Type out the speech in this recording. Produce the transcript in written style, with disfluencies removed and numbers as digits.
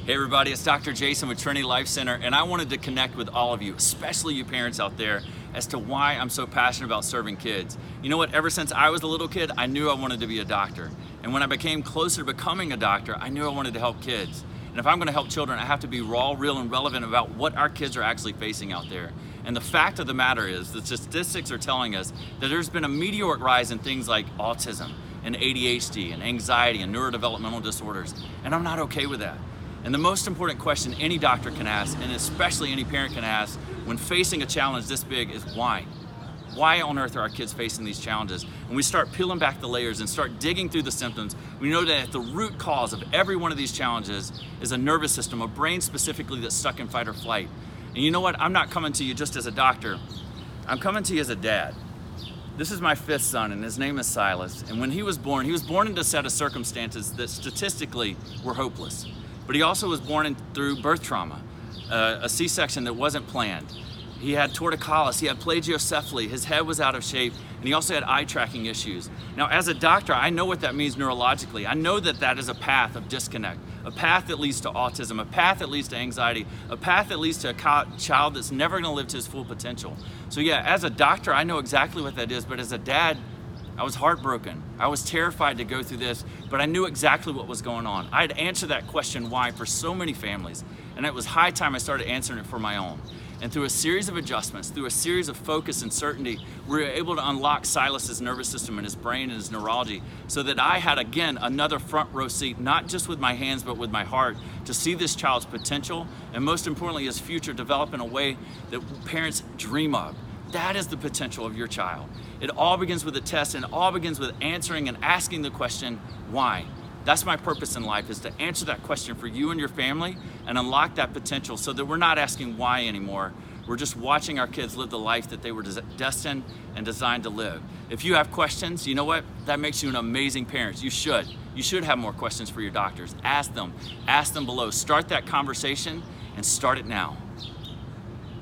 Hey everybody, it's Dr. Jason with Trinity Life Center, and I wanted to connect with all of you, especially you parents out there, as to why I'm so passionate about serving kids. You know what, ever since I was a little kid, I knew I wanted to be a doctor. And when I became closer to becoming a doctor, I knew I wanted to help kids. And if I'm gonna help children, I have to be raw, real, and relevant about what our kids are actually facing out there. And the fact of the matter is, the statistics are telling us that there's been a meteoric rise in things like autism and ADHD and anxiety and neurodevelopmental disorders. And I'm not okay with that. And the most important question any doctor can ask, and especially any parent can ask, when facing a challenge this big is why? Why on earth are our kids facing these challenges? When we start peeling back the layers and start digging through the symptoms, we know that at the root cause of every one of these challenges is a nervous system, a brain specifically that's stuck in fight or flight. And you know what? I'm not coming to you just as a doctor. I'm coming to you as a dad. This is my fifth son, and his name is Silas. And when he was born into a set of circumstances that statistically were hopeless. But he also was born through birth trauma, a C-section that wasn't planned. He had torticollis, he had plagiocephaly, his head was out of shape, and he also had eye tracking issues. Now, as a doctor, I know what that means neurologically. I know that that is a path of disconnect, a path that leads to autism, a path that leads to anxiety, a path that leads to a child that's never gonna live to his full potential. So yeah, as a doctor, I know exactly what that is, but as a dad, I was heartbroken. I was terrified to go through this, but I knew exactly what was going on. I had answered that question why for so many families, and it was high time I started answering it for my own. And through a series of adjustments, through a series of focus and certainty, we were able to unlock Silas's nervous system and his brain and his neurology so that I had, again, another front row seat, not just with my hands, but with my heart, to see this child's potential, and most importantly, his future develop in a way that parents dream of. That is the potential of your child. It all begins with a test, and it all begins with answering and asking the question, why? That's my purpose in life, is to answer that question for you and your family and unlock that potential so that we're not asking why anymore. We're just watching our kids live the life that they were destined and designed to live. If you have questions, you know what? That makes you an amazing parent. You should. You should have more questions for your doctors. Ask them below. Start that conversation and start it now.